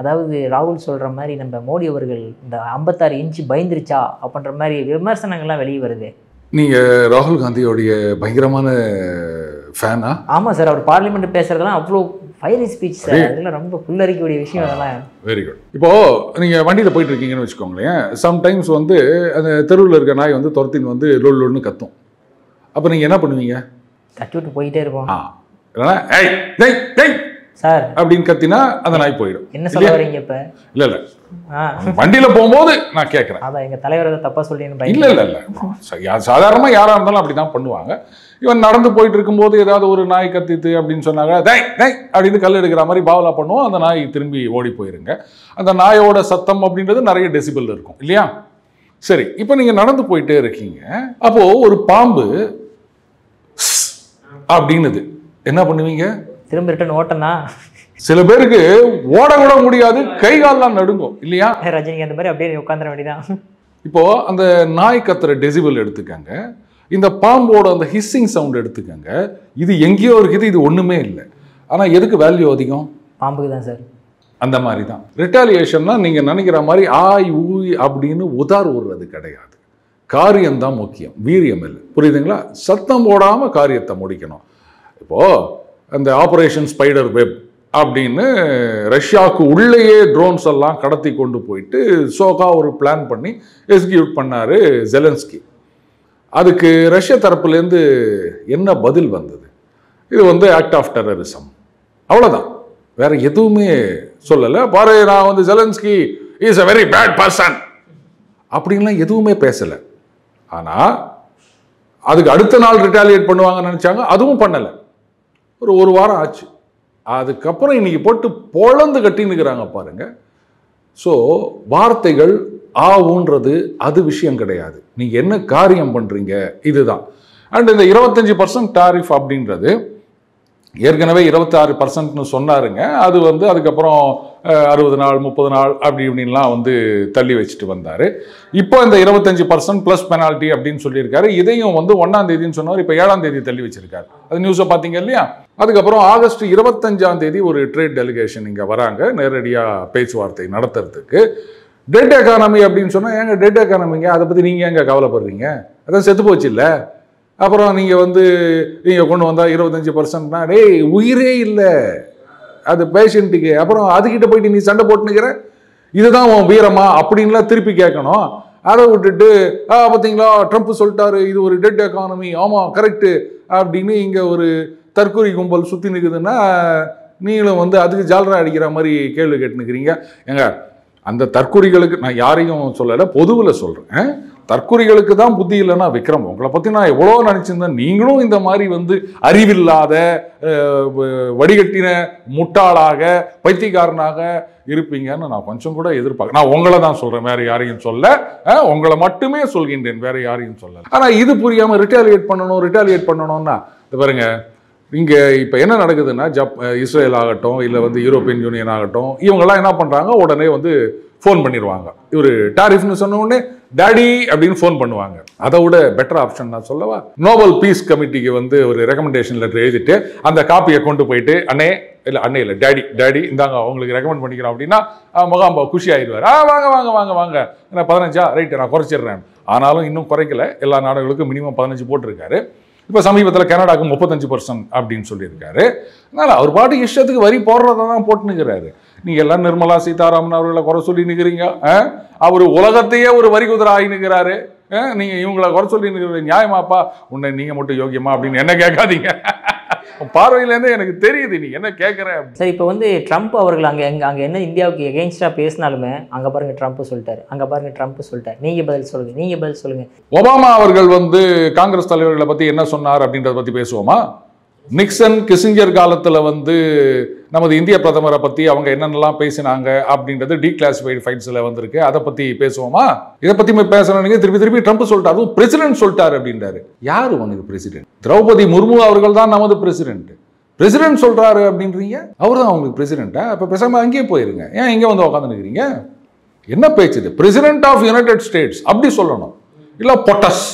அதாவது ராகுல் சொல்கிற மாதிரி நம்ம மோடி அவர்கள் இந்த 56 இன்ச்சு பயந்துருச்சா அப்படின்ற மாதிரி விமர்சனங்கள்லாம் வெளியே வருது. நீங்கள் ராகுல் காந்தியோடைய பயங்கரமான ஃபேனா? ஆமாம் சார், அவர் பார்லிமெண்ட் பேசுறதெல்லாம் அவ்வளோ ஃபயரி ஸ்பீச் சார், அதெல்லாம் ரொம்ப புல்லரிக்கக்கூடிய விஷயம் அதெல்லாம். Very good. இப்போது நீங்கள் வண்டியில் போயிட்டு இருக்கீங்கன்னு வச்சுக்கோங்களேன், சம்டைம்ஸ் வந்து அந்த தெருவில் இருக்க நாய் வந்து துரத்தின்னு வந்து லொல்லுன்னு கத்தும். அப்போ நீங்கள் என்ன பண்ணுவீங்க? தட்டி விட்டு போயிட்டே இருப்போம். இல்லைன்னா ஏய் டேய் டேய் சார் அப்படின்னு கத்தினா அந்த நாய் போயிடும். என்ன சொல்ல வரீங்க இப்போ? இல்லை இல்லை, வண்டியில் போகும்போது நான் கேட்குறேன். அதான் எங்கள் தலைவர் தப்பாக சொல்லி இல்லை இல்லை இல்லை, சாதாரணமாக யாராக இருந்தாலும் அப்படி தான் பண்ணுவாங்க. இவன் நடந்து போயிட்டு இருக்கும்போது ஏதாவது ஒரு நாய் கத்தித்து அப்படின்னு சொன்னாங்க, டேய் டேய் அப்படின்னு கல் எடுக்கிற மாதிரி பாவலா பண்ணுவோம். அந்த நாய் திரும்பி ஓடி போயிருங்க. அந்த நாயோட சத்தம் அப்படின்றது நிறைய டெசிபிள் இருக்கும் இல்லையா? சரி, இப்போ நீங்கள் நடந்து போயிட்டே இருக்கீங்க, அப்போது ஒரு பாம்பு அப்படின்னுது, என்ன பண்ணுவீங்க? திரும்ப ரிட்டர்ன் ஓட்டனா? சில பேருக்கு ஓட கூட முடியாது, கை கால்லாம் நடுங்கும் இல்லையா? ரஜினிக்கு அந்த மாதிரி அப்படியே உட்காந்துட வேண்டியதான். இப்போ அந்த நாய் கத்துற டெசிபிள் எடுத்துக்கங்க, இந்த பாம்போட அந்த ஹிஸ்ஸிங் சவுண்ட் எடுத்துக்கங்க. இது எங்கேயோ இருக்குது, இது ஒண்ணுமே இல்லை. ஆனா எதுக்கு வேல்யூ அதிகம்? பாம்புக்கு தான் சார். அந்த மாதிரி தான் ரிட்டாலியேஷன்னா நீங்க நினைக்கிற மாதிரி ஆய் ஊய் அப்படின்னு உதார் விடுறது கிடையாது. காரியம்தான் முக்கியம், வீரியம் இல்லை. புரியுதுங்களா? சத்தம் போடாம காரியத்தை முடிக்கணும். இப்போ அந்த ஆபரேஷன் ஸ்பைடர் வெப் அப்படின்னு ரஷ்யாவுக்கு உள்ளேயே ட்ரோன்ஸ் எல்லாம் கடத்தி கொண்டு போயிட்டு சோகா ஒரு பிளான் பண்ணி எக்ஸிக்யூட் பண்ணாரு ஜெலன்ஸ்கி. அதுக்கு ரஷ்ய தரப்புலேருந்து என்ன பதில் வந்தது? இது வந்து ஆக்ட் ஆஃப் டெரரிசம், அவ்வளோதான், வேற எதுவுமே சொல்லலை. பாரு, நான் வந்து Zelensky is a very bad person அப்படின்லாம் எதுவுமே பேசலை. ஆனால் அதுக்கு அடுத்த நாள் ரிட்டாலியேட் பண்ணுவாங்கன்னு நினச்சாங்க, அதுவும் பண்ணலை. ஒரு வாரம் ஆச்சு. அதுக்கப்புறம் இன்னைக்கு போட்டு பொழந்து கட்டின்னுக்கிறாங்க பாருங்க. ஸோ வார்த்தைகள் ஆவுன்றது அது விஷயம் கிடையாது, நீங்கள் என்ன காரியம் பண்ணுறீங்க இதுதான். அண்ட் இந்த 25% டாரிஃப் அப்படின்றது ஏற்கனவே 26% சொன்னாருங்க. அது வந்து அதுக்கப்புறம் 60 நாள் 30 நாள் அப்படி இப்படின்லாம் வந்து தள்ளி வச்சுட்டு வந்தார். இப்போ இந்த 25% ப்ளஸ் பெனால்ட்டி அப்படின்னு சொல்லியிருக்காரு. இதையும் வந்து 1ஆம் தேதின்னு சொன்னார், இப்போ 7ஆம் தேதி தள்ளி வச்சிருக்காரு. அது நியூஸை பார்த்தீங்க இல்லையா? அதுக்கப்புறம் ஆகஸ்ட் 25ஆம் தேதி ஒரு ட்ரேட் டெலிகேஷன் இங்கே வராங்க நேரடியாக பேச்சுவார்த்தை நடத்துறதுக்கு. டெட் எக்கானமி அப்படின்னு சொன்னால், ஏங்க டெட் எக்கானமிங்க, அதை பற்றி நீங்கள் ஏங்க கவலைப்படுறீங்க? அதான் செத்து போச்சு இல்லை? அப்புறம் நீங்கள் வந்து நீங்கள் கொண்டு வந்தால் 25%னா டேய் உயிரே இல்லை அது பேஷண்ட்டுக்கு, அப்புறம் அதுக்கிட்ட போயிட்டு நீ சண்டை போட்டுனுக்கிற, இதுதான் உன் வீரமா அப்படின்லாம் திருப்பி கேட்கணும். அதை விட்டுட்டு பார்த்தீங்களா ட்ரம்ப் சொல்லிட்டாரு இது ஒரு டெட் எக்கானமி, ஆமாம் கரெக்டு அப்படின்னு இங்கே ஒரு தற்கொலை கும்பல் சுற்றி நிற்குதுன்னா நீங்களும் வந்து அதுக்கு ஜாலரா அடிக்கிற மாதிரி கேள்வி கேட்டுனுக்கிறீங்க. ஏங்க அந்த தற்கொலைகளுக்கு நான் யாரையும் சொல்லலை, பொதுவில் சொல்கிறேன். தற்கொலைகளுக்கு தான் புத்தி இல்லைன்னா விக்ரம் உங்களை பற்றி நான் எவ்வளோ நினச்சிருந்தேன். நீங்களும் இந்த மாதிரி வந்து அறிவில்லாத வடிகட்டின முட்டாளாக பைத்தியக்காரனாக இருப்பீங்கன்னு நான் கொஞ்சம் கூட எதிர்பார்க்க. நான் உங்களை தான் சொல்கிறேன், வேற யாரையும் சொல்ல, உங்களை மட்டுமே சொல்கின்றேன், வேற யாரையும் சொல்லலை. ஆனால் இது புரியாமல் ரிட்டாலியேட் பண்ணணும்னா இது பாருங்க, இங்கே இப்போ என்ன நடக்குதுன்னா இஸ்ரேல் ஆகட்டும் இல்லை வந்து யூரோப்பியன் யூனியன் ஆகட்டும், இவங்கெல்லாம் என்ன பண்ணுறாங்க, உடனே வந்து ஃபோன் பண்ணிடுவாங்க. இவர் டாரிஃப்னு சொன்ன உடனே டாடி அப்படின்னு ஃபோன் பண்ணுவாங்க. அதை விட பெட்டர் ஆப்ஷன் நான் சொல்லவா? நோபல் பீஸ் கமிட்டிக்கு வந்து ஒரு ரெக்கமெண்டேஷன் லெட்டர் எழுதிட்டு அந்த காப்பியை கொண்டு போயிட்டு அண்ணே இல்லை டாடி இந்தாங்க அவங்களுக்கு ரெக்கமெண்ட் பண்ணிக்கிறோம் அப்படின்னா முகாம்பா குஷி ஆயிடுவார். வாங்க வாங்க வாங்க வாங்க, நான் 15 ரைட்டு நான் குறைச்சிடுறேன். ஆனாலும் இன்னும் குறைக்கல, எல்லா நாடுகளுக்கும் மினிமம் 15 போட்டிருக்காரு. இப்போ சமீபத்தில் கனடாவுக்கு 35% அப்படின்னு சொல்லியிருக்காரு. அதனால் அவர் பாட்டு இஷ்டத்துக்கு வரி போடுறத தான் போட்டுனுக்கிறாரு. நீங்கள் எல்லாம் நிர்மலா சீதாராமன் அவர்களை குறை சொல்லி நிற்கிறீங்க. அவர் உலகத்தையே ஒரு வரி குதிரை ஆகினுக்கிறாரு. நீங்கள் இவங்களை குறை சொல்லி நிற்கிற நியாயமாப்பா? உன்னை நீங்கள் மட்டும் யோகியமா அப்படின்னு என்ன கேட்காதீங்க. பார்வையிலேருந்து எனக்கு தெரியுது நீ என்ன கேட்குற. சரி, இப்போ வந்து ட்ரம்ப் அவர்கள் அங்கே என்ன இந்தியாவுக்கு எகெயின்ஸ்டாக பேசினாலுமே அங்கே பாருங்க ட்ரம்ப் சொல்லிட்டாரு, அங்கே பாருங்க ட்ரம்ப் சொல்லிட்டாரு. நீங்கள் பதில் சொல்லுங்கள். ஒபாமா அவர்கள் வந்து காங்கிரஸ் தலைவர்களை பற்றி என்ன சொன்னார் அப்படின்றத பற்றி பேசுவோமா? நிக்சன் கிசிஞ்சர் காலத்தில் வந்து நமது இந்திய பிரதமரை பற்றி அவங்க என்னென்னலாம் பேசினாங்க அப்படின்றது டீக்ளாசிஃபைடு ஃபைல்ஸில் வந்திருக்கு. அதை பற்றி பேசுவோமா? இதை பற்றி பேசணுங்க. திருப்பி ட்ரம்ப் சொல்லிட்டாரு, அதுவும் பிரசிடென்ட் சொல்லிட்டாரு அப்படின்றாரு. யார் உனக்கு பிரசிடென்ட்? திரௌபதி முர்மு அவர்கள் தான் நமது பிரசிடென்ட். பிரசிடென்ட் சொல்றாரு அப்படின்றீங்க, அவர் தான் உங்களுக்கு பிரசிடென்ட்டா? அப்போ பேசாமல் அங்கேயே போயிருங்க, ஏன் இங்கே வந்து உட்காந்து நிற்கிறீங்க? என்ன பேச்சு இது? பிரசிடென்ட் ஆஃப் யுனைடெட் ஸ்டேட்ஸ் அப்படி சொல்லணும், இல்லை பொட்டஸ்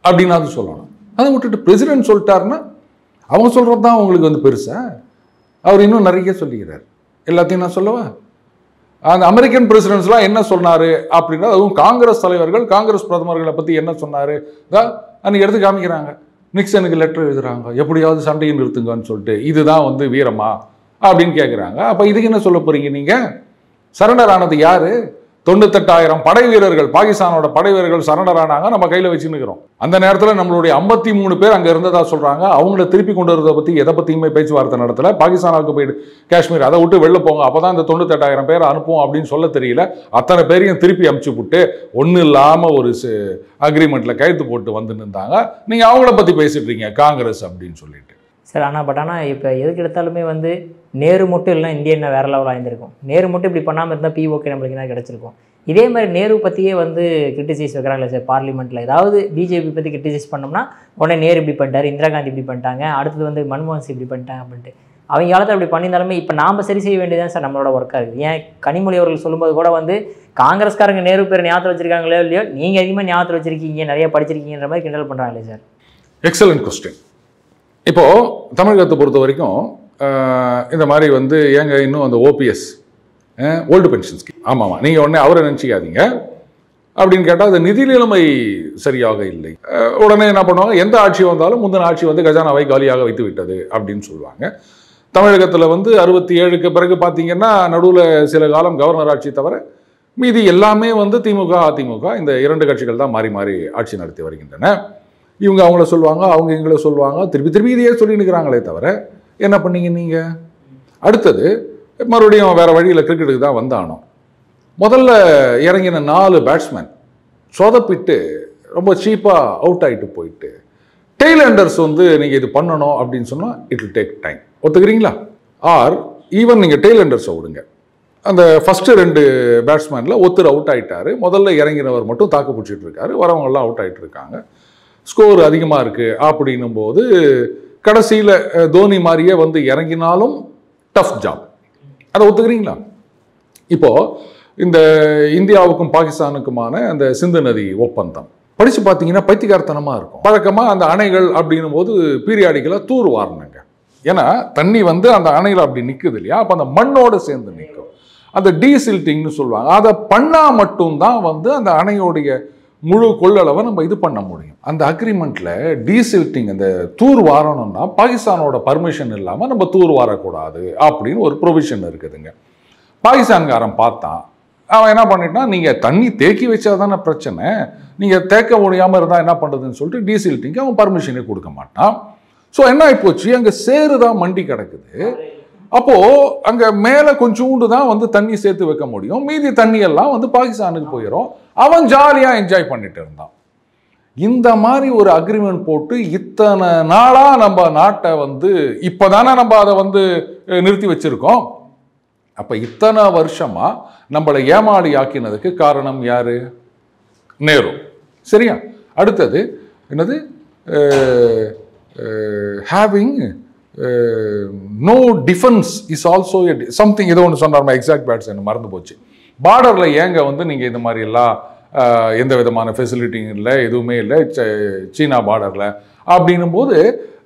அப்படின்னாது சொல்லணும். அதை விட்டுட்டு பிரசிடென்ட் சொல்லிட்டாருன்னா அவங்க சொல்கிறது தான் உங்களுக்கு வந்து பெருசா? அவர் இன்னும் நிறைய சொல்லிக்கிறார். எல்லாத்தையும் நான் சொல்லவா? அந்த அமெரிக்கன் பிரசிடென்ட்ஸ்லாம் என்ன சொன்னாரு அப்படின்னா, அதுவும் காங்கிரஸ் தலைவர்கள் காங்கிரஸ் பிரதமர்களை பத்தி என்ன சொன்னாரு அன்னைக்கு எடுத்து காமிக்கிறாங்க. நிக்சனுக்கு லெட்டர் எழுதுறாங்க, எப்படியாவது சண்டையை நிறுத்துங்கன்னு சொல்லிட்டு. இதுதான் வந்து வீரமா அப்படின்னு கேட்குறாங்க. அப்போ இதுக்கு என்ன சொல்ல போறீங்க நீங்க? சரண்டர் ஆனது யாரு? 98,000 படை வீரர்கள், பாகிஸ்தானோட படை வீரர்கள் சரண்டர் ஆனாங்க, நம்ம கையில் வச்சுன்னுக்கிறோம். அந்த நேரத்தில் நம்மளுடைய 53 பேர் அங்கே இருந்ததா சொல்றாங்க. அவங்கள திருப்பி கொண்டு வரதை பற்றி எதை பற்றியுமே பேச்சுவார்த்தை நடத்தல. பாகிஸ்தானுக்கு போயிட்டு காஷ்மீர் அதை விட்டு வெளில போங்க, அப்போதான் இந்த 98,000 பேர் அனுப்புவோம் அப்படின்னு சொல்ல தெரியல. அத்தனை பேரையும் திருப்பி அமுச்சு விட்டு ஒன்றும் இல்லாமல் ஒரு அக்ரிமெண்ட்ல கையெழுத்து போட்டு வந்து நின்றாங்க. நீங்கள் அவங்கள பற்றி பேசிட்டு இருக்கீங்க காங்கிரஸ் அப்படின்னு சொல்லிட்டு. சார் ஆனால் இப்போ எதுக்கு எடுத்தாலுமே வந்து நேரு மட்டும் இல்லைனா இந்தியா என்ன வேறு லெவல் ஆயிருந்திருக்கும். நேரு மட்டும் இப்படி பண்ணாமல் இருந்தால் பிஓகே நம்மளுக்கு என்ன கிடச்சிருக்கும். இதே மாதிரி நேரு பற்றியே வந்து கிரிட்டிசைஸ் வைக்கிறாங்களே சார் பார்லிமெண்ட்டில். ஏதாவது பிஜேபி பற்றி கிரிட்டிசைஸ் பண்ணோம்னா உடனே நேரு இப்படி பண்ணிட்டார், இந்திரா காந்தி இப்படி பண்ணிட்டாங்க, அடுத்தது வந்து மன்மோகன் சிங் இப்படி பண்ணிட்டாங்க அப்படின்ட்டு. அவங்க காலத்தில் அப்படி பண்ணியிருந்தாலுமே இப்போ நாம் சரி செய்ய வேண்டியதான் சார் நம்மளோட ஒர்க்காக இருக்குது. ஏன் கனிமொழி அவர்கள் சொல்லும்போது கூட வந்து காங்கிரஸ்காரங்க நேரு பேர் ஞாபகத்தில் வச்சிருக்காங்களோ இல்லையோ, நீங்கள் அதிகமாக ஞாபகத்தில் வச்சிருக்கீங்க, நிறைய படிச்சிருக்கீங்கன்ற மாதிரி கிண்டல் பண்ணுறாங்களே சார். Excellent question. இப்போது தமிழகத்தை பொறுத்த வரைக்கும் இந்த மாதிரி வந்து ஏங்க இன்னும் அந்த ஓபிஎஸ் ஓல்டு பென்ஷன் ஸ்கீம், ஆமாம் நீங்கள் உடனே அவரை நினச்சிக்காதீங்க அப்படின்னு கேட்டால் அது நிதி நிலைமை சரியாக இல்லை. உடனே என்ன பண்ணுவாங்க, எந்த ஆட்சி வந்தாலும் முந்தின ஆட்சி வந்து கஜானாவை காலியாக வைத்து விட்டது அப்படின்னு சொல்லுவாங்க. தமிழகத்தில் வந்து 67க்கு பிறகு பார்த்தீங்கன்னா நடுவில் சில காலம் கவர்னர் ஆட்சி தவிர மீதி எல்லாமே வந்து திமுக அதிமுக இந்த 2 கட்சிகள் தான் மாறி மாறி ஆட்சி நடத்தி வருகின்றன. இவங்க அவங்கள சொல்லுவாங்க, அவங்க எங்களை சொல்லுவாங்க, திருப்பி இதையே சொல்லி நிற்கிறாங்களே தவிர என்ன பண்ணீங்க நீங்கள்? அடுத்தது மறுபடியும் வேறு வழியில் கிரிக்கெட்டுக்கு தான் வந்தானோம். முதல்ல இறங்கின 4 பேட்ஸ்மேன் சொதப்பிட்டு ரொம்ப சீப்பாக அவுட் ஆகிட்டு போயிட்டு டெய்லண்டர்ஸ் வந்து நீங்கள் இது பண்ணணும் அப்படின்னு சொன்னால் இட் வில் டேக் டைம். ஒத்துக்கிறீங்களா? ஆர் ஈவன் நீங்கள் டெய்லண்டர்ஸை விடுங்க, அந்த ஃபஸ்ட்டு 2 பேட்ஸ்மேனில் ஒருத்தர் அவுட் ஆகிட்டாரு, முதல்ல இறங்கினவர் மட்டும் தாக்கு பிடிச்சிட்டு இருக்காரு, வரவங்கெல்லாம் அவுட் ஆகிட்டு இருக்காங்க, ஸ்கோர் அதிகமாக இருக்குது அப்படின்னும் போது கடைசியில் தோனி மாதிரியே வந்து இறங்கினாலும் டஃப் ஜாப். அதை ஒத்துக்கிறீங்களா? இப்போது இந்த இந்தியாவுக்கும் பாகிஸ்தானுக்குமான அந்த சிந்து நதி ஒப்பந்தம் படித்து பார்த்தீங்கன்னா பைத்தியக்காரத்தனமாக இருக்கும். பழக்கமாக அந்த அணைகள் அப்படின்னும் போது பீரியாடிக்கலாக தூர் வாரணுங்க. ஏன்னா தண்ணி வந்து அந்த அணையில் அப்படி நிற்குது இல்லையா, அப்போ அந்த மண்ணோடு சேர்ந்து நிற்கும். அந்த டீசில்ட்டிங்னு சொல்லுவாங்க. அதை பண்ணால் மட்டும்தான் வந்து அந்த அணையோடைய முழு கொள்ளளவை நம்ம இது பண்ண முடியும். அந்த அக்ரிமெண்ட்ல டீசில்ட்டிங் அந்த தூர் வாரணும்னா பாகிஸ்தானோட பர்மிஷன் இல்லாமல் நம்ம தூர் வாரக்கூடாது அப்படின்னு ஒரு ப்ரொவிஷன் இருக்குதுங்க. பாகிஸ்தான்காரன் பார்த்தான், அவன் என்ன பண்ணிட்டான், நீங்கள் தண்ணி தேக்கி வச்சா தானே பிரச்சனை, நீங்கள் தேக்க முடியாமல் இருந்தால் என்ன பண்ணுறதுன்னு சொல்லிட்டு டீசில்ட்டிங்க்கு அவன் பர்மிஷனே கொடுக்க மாட்டான். ஸோ என்ன ஆகிப்போச்சு, அங்கே சேருதான் மண்டி கிடக்குது. அப்போது அங்கே மேலே கொஞ்சோண்டு தான் வந்து தண்ணி சேர்த்து வைக்க முடியும், மீதி தண்ணியெல்லாம் வந்து பாகிஸ்தானுக்கு போயிடும். அவன் ஜாலியாக என்ஜாய் பண்ணிட்டு இருந்தான். இந்த மாதிரி ஒரு அக்ரிமெண்ட் போட்டு இத்தனை நாளாக நம்ம நாட்டை வந்து இப்போ தானே நம்ம அதை வந்து நிறுத்தி வச்சுருக்கோம். அப்போ இத்தனை வருஷமாக நம்மளை ஏமாளி ஆக்கினதுக்கு காரணம் யார்? நேரு. சரியா? அடுத்தது என்னது, having no defence is also something, ஏதோ ஒன்று சொன்னார், எக்ஸாக்ட் வேர்ட்ஸ் எனக்கு மறந்து போச்சு. பார்டரில் ஏங்க வந்து நீங்கள் இந்த மாதிரி எல்லாம் எந்த விதமான ஃபெசிலிட்டியும் இல்லை, எதுவுமே இல்லை சீனா பார்டரில் அப்படின்னும் போது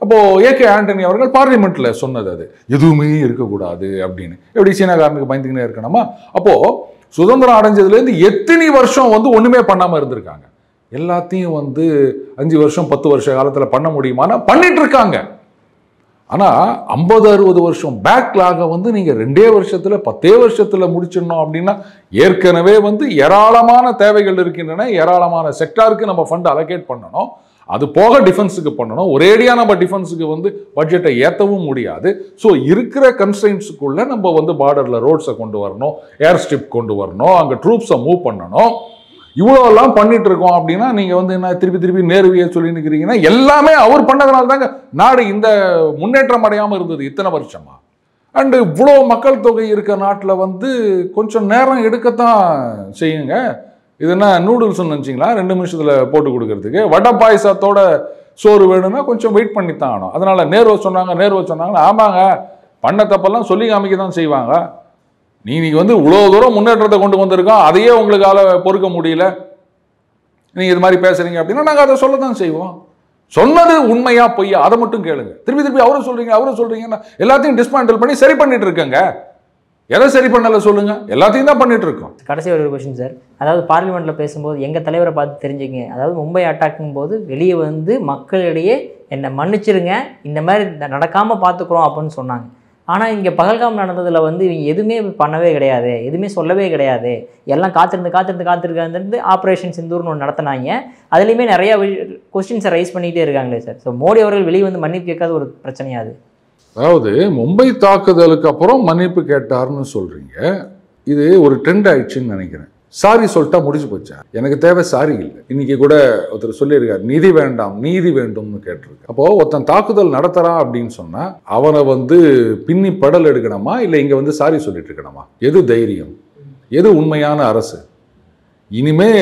அப்போது ஏகே ஆண்டனி அவர்கள் பார்லிமெண்ட்டில் சொன்னது அது எதுவுமே இருக்கக்கூடாது அப்படின்னு. எப்படி சீனாக்காரனுக்கு பயந்துக்கினே இருக்கணுமா? அப்போது சுதந்திரம் அடைஞ்சதுலேருந்து எத்தனை வருஷம் வந்து ஒன்றுமே பண்ணாமல் இருந்திருக்காங்க. எல்லாத்தையும் வந்து 5 வருஷம் 10 வருஷ காலத்தில் பண்ண முடியுமானா பண்ணிட்டு இருக்காங்க. ஆனால் 50-60 வருஷம் பேக்லாக வந்து நீங்கள் 2 வருஷத்தில் 10 வருஷத்தில் முடிச்சிடணும் அப்படின்னா ஏற்கனவே வந்து ஏராளமான தேவைகள் இருக்கின்றன. ஏராளமான செக்டாருக்கு நம்ம ஃபண்ட் அலோகேட் பண்ணணும், அது போக டிஃபென்ஸுக்கு பண்ணணும். ஒரேடியாக நம்ம டிஃபென்ஸுக்கு வந்து பட்ஜெட்டை ஏற்றவும் முடியாது. ஸோ இருக்கிற கன்ஸ்ட்ரெயின்ஸுக்குள்ளே நம்ம வந்து பார்டரில் ரோட்ஸை கொண்டு வரணும், ஏர் ஸ்ட்ரிப் கொண்டு வரணும், அங்கே ட்ரூப்ஸை மூவ் பண்ணணும். இவ்வளோலாம் பண்ணிட்டு இருக்கோம் அப்படின்னா நீங்கள் வந்து என்ன திருப்பி நேருவியை சொல்லி நிற்கிறீங்கன்னா எல்லாமே அவர் பண்ணதுனால தாங்க நாடு இந்த முன்னேற்றம் அடையாமல் இருந்தது இத்தனை வருஷமா. அண்டு இவ்வளோ மக்கள் தொகை இருக்க நாட்டில் வந்து கொஞ்சம் நேரம் எடுக்கத்தான் செய்யுங்க. இது என்ன நூடுல்ஸ்ன்னு நினச்சிங்களா 2 நிமிஷத்தில் போட்டு கொடுக்கறதுக்கு? வடை பாயசத்தோட சோறு வேணும்னா கொஞ்சம் வெயிட் பண்ணி தான் ஆகணும். அதனால் நேருவை சொன்னாங்கன்னா ஆமாங்க, பண்ண தப்பெல்லாம் சொல்லி காமிக்க தான் செய்வாங்க. நீங்கள் வந்து இவ்வளோ தூரம் முன்னேற்றத்தை கொண்டு வந்திருக்கோம், அதையே உங்களுக்கால பொறுக்க முடியல, நீங்கள் இது மாதிரி பேசுகிறீங்க அப்படின்னா நாங்கள் அதை சொல்ல தான் செய்வோம். சொன்னது உண்மையா பொய்யா அதை மட்டும் கேளுங்க. திருப்பி அவரை சொல்கிறீங்கன்னா எல்லாத்தையும் டிஸ்மேண்டில் பண்ணி சரி பண்ணிட்டு இருக்கங்க. எதை சரி பண்ணல சொல்லுங்க, எல்லாத்தையும் தான் பண்ணிட்டு இருக்கோம். கடைசி ஒரு கொஸ்டின் சார், அதாவது பார்லிமெண்ட்டில் பேசும்போது எங்கள் தலைவரை பார்த்து தெரிஞ்சுங்க, அதாவது மும்பை அட்டாக்கும் போது வெளியே வந்து மக்களிடையே என்னை மன்னிச்சிருங்க, இந்த மாதிரி நடக்காமல் பார்த்துக்குறோம் அப்படின்னு சொன்னாங்க. ஆனால் இங்கே பகல்காம் நடந்ததில் வந்து இவங்க எதுவுமே பண்ணவே கிடையாது, எதுவுமே சொல்லவே கிடையாது, எல்லாம் காத்திருந்து ஆப்ரேஷன் சிந்தூர்னு ஒன்று நடத்தினாங்க. அதுலேயுமே நிறையா கொஸ்டின்ஸை ரைஸ் பண்ணிகிட்டே இருக்காங்களே சார். ஸோ மோடி அவர்கள் வெளியே வந்து மன்னிப்பு கேட்காத ஒரு பிரச்சனையாது. அதாவது மும்பை தாக்குதலுக்கு அப்புறம் மன்னிப்பு கேட்டார்னு சொல்றீங்க, இது ஒரு ட்ரெண்ட் ஆயிடுச்சுன்னு நினைக்கிறேன். சாரி சொல்லிட்டா முடிச்சு போச்சா? எனக்கு தேவை சாரி இல்லை. இன்னைக்கு கூட ஒருத்தர் சொல்லியிருக்காரு, நிதி வேண்டாம் நீதி வேண்டும்னு கேட்டிருக்கு. அப்போ ஒருத்தன் தாக்குதல் நடத்துறான் அப்படின்னு சொன்னா அவனை வந்து பின்னி படல் எடுக்கணுமா, இல்லை இங்க வந்து சாரி சொல்லிட்டு இருக்கணுமா? எது தைரியம், எது உண்மையான அரசு? இனிமே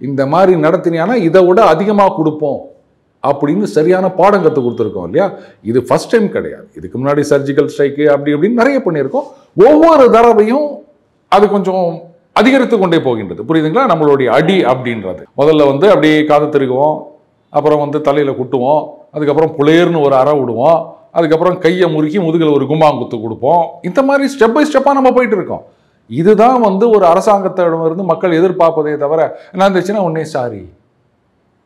இந்த மாதிரி நடத்தினியானா இதை விட அதிகமாக கொடுப்போம் அப்படின்னு சரியான பாடம் கற்றுக் கொடுத்துருக்கோம் இல்லையா? இது ஃபர்ஸ்ட் டைம் கிடையாது. இதுக்கு முன்னாடி சர்ஜிக்கல் ஸ்ட்ரைக்கு அப்படி இப்படின்னு நிறைய பண்ணியிருக்கோம். ஒவ்வொரு தடவையும் அது கொஞ்சம் அதிகரித்து கொண்டே போகின்றது. புரியுதுங்களா? நம்மளுடைய அடி அப்படின்றது முதல்ல வந்து அப்படியே காது திருகுவோம், அப்புறம் வந்து தலையில் குட்டுவோம், அதுக்கப்புறம் புலேர்னு ஒரு அறை விடுவோம், அதுக்கப்புறம் கையை முறுக்கி முதுகில் ஒரு கும்பாங்குத்து கொடுப்போம். இந்த மாதிரி ஸ்டெப் பை ஸ்டெப்பாக நம்ம போயிட்டு இருக்கோம். இதுதான் வந்து ஒரு அரசாங்கத்திடமிருந்து மக்கள் எதிர்பார்ப்பதே தவிர என்ன இருந்துச்சுன்னா உடனே சாரி,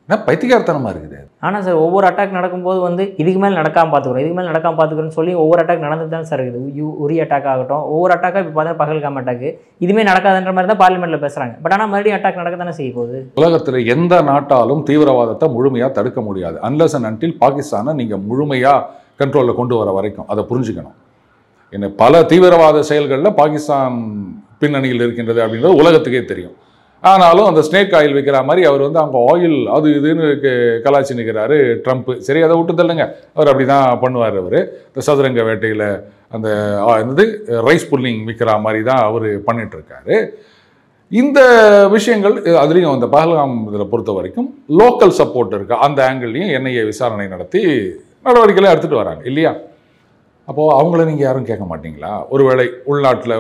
என்ன பைத்தியக்காரத்தனமா இருக்குது. ஆனால் சார் ஒவ்வொரு அட்டாக் நடக்கும்போது வந்து இதுக்கு மேலே நடக்காமல் பார்த்துக்கிறோன்னு சொல்லி ஒவ்வொரு அட்டாக் நடந்து தான் சார் இருக்குது. உரி அட்டாக் ஆகட்டும், ஒவ்வொரு அட்டாக்காக இப்போ பார்த்தா பகல்காம் அட்டாக்கு இதுவுமே நடக்காதுன்ற மாதிரி தான் பார்லிமெண்ட்டில் பேசுகிறாங்க. பட் ஆனால் மறுபடியும் அட்டாக் நடக்க தானே செய்ய போகுது. உலகத்தில் எந்த நாட்டாலும் தீவிரவாதத்தை முழுமையாக தடுக்க முடியாது, அன்லஸ் அண்ட் அன்டில் பாகிஸ்தானை நீங்கள் முழுமையாக கண்ட்ரோலில் கொண்டு வர வரைக்கும். அதை புரிஞ்சுக்கணும். என்ன பல தீவிரவாத செயல்களில் பாகிஸ்தான் பின்னணியில் இருக்கின்றது அப்படின்றது உலகத்துக்கே தெரியும். ஆனாலும் அந்த ஸ்னேக் ஆயில் வைக்கிற மாதிரி அவர் வந்து அங்கே ஆயில் அது இதுன்னு கலாச்சி நிற்கிறாரு ட்ரம்ப். சரி, அதை விட்டு தள்ளுங்க, அவர் அப்படி தான் பண்ணுவார். அவர் இந்த சதுரங்க வேட்டையில் அந்த என்னது ரைஸ் புல்லிங் விற்கிற மாதிரி தான் அவர் பண்ணிட்டு இருக்காரு. இந்த விஷயங்கள் அதுலேயும் அந்த பஹல்காம் இதில் பொறுத்த வரைக்கும் லோக்கல் சப்போர்ட் இருக்கு. அந்த ஆங்கிள்லையும் என்ஐஏ விசாரணை நடத்தி நடவடிக்கைகளை எடுத்துகிட்டு வராங்க இல்லையா? அப்போது அவங்கள நீங்கள் யாரும் கேட்க மாட்டீங்களா? ஒருவேளை உள்நாட்டில்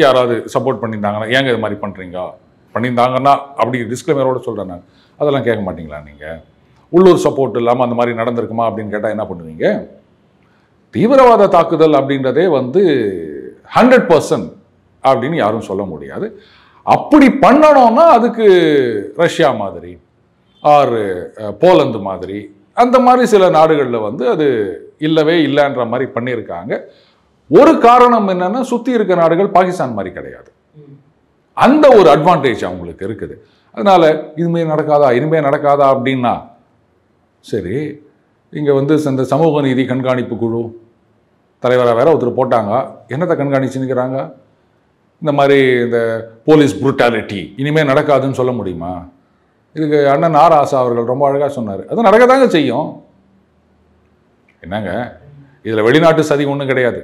யாராவது சப்போர்ட் பண்ணியிருந்தாங்கன்னா ஏங்க இது மாதிரி பண்ணுறீங்க, பண்ணியிருந்தாங்கன்னா அப்படி டிஸ்க்ளைமரோடு சொல்கிறேன் நான், அதெல்லாம் கேட்க மாட்டீங்களா நீங்கள்? உள்ளூர் சப்போர்ட் இல்லாமல் அந்த மாதிரி நடந்திருக்குமா அப்படின்னு கேட்டால் என்ன பண்ணுவீங்க? தீவிரவாத தாக்குதல் அப்படின்றதே வந்து 100% அப்படின்னு யாரும் சொல்ல முடியாது. அப்படி பண்ணணும்னா அதுக்கு ரஷ்யா மாதிரி ஆர் போலந்து மாதிரி அந்த மாதிரி சில நாடுகளில் வந்து அது இல்லவே இல்லைன்ற மாதிரி பண்ணியிருக்காங்க. ஒரு காரணம் என்னன்னா, சுற்றி இருக்க நாடுகள் பாகிஸ்தான் மாதிரி கிடையாது. அந்த ஒரு அட்வான்டேஜ் அவங்களுக்கு இருக்குது. அதனால இனிமே நடக்காதா அப்படின்னா சரி, இங்கே வந்து இந்த சமூக நீதி கண்காணிப்பு குழு தலைவராக வேற ஒருத்தர் போட்டாங்க. என்னத்தை கண்காணிச்சுன்னுக்கிறாங்க? இந்த மாதிரி இந்த போலீஸ் புரூட்டாலிட்டி இனிமேல் நடக்காதுன்னு சொல்ல முடியுமா? இதுக்கு அண்ணன் ஆராசா அவர்கள் ரொம்ப அழகாக சொன்னார். அது நடக்கத்தாங்க செய்யும். என்னங்க இதில் வெளிநாட்டு சதி ஒன்றும் கிடையாது,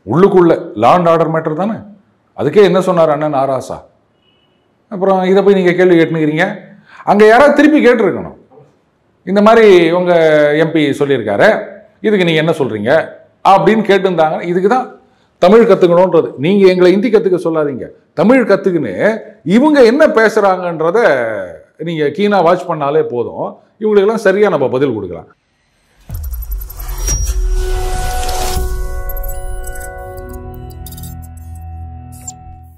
உள்ளுக்குள்ள லா அண்ட் ஆர்டர் மேட்டர் தானே. அதுக்கே என்ன சொன்னார் அண்ணன் ஆராசா? அப்புறம் இதை போய் நீங்கள் கேள்வி கேட்டுனுக்கிறீங்க. அங்கே யாராவது திருப்பி கேட்டுருக்கணும், இந்த மாதிரி உங்கள் எம்பி சொல்லியிருக்காரு, இதுக்கு நீங்கள் என்ன சொல்கிறீங்க அப்படின்னு கேட்டுருந்தாங்க. இதுக்கு தான் தமிழ் கற்றுக்கணுன்றது. நீங்கள் எங்களை ஹிந்தி கற்றுக்க சொல்லாதீங்க, தமிழ் கற்றுக்குன்னு இவங்க என்ன பேசுகிறாங்கன்றத நீங்கள் கீனாக வாட்ச் பண்ணாலே போதும், இவங்களுக்கெல்லாம் சரியாக நம்ம பதில் கொடுக்கலாம்.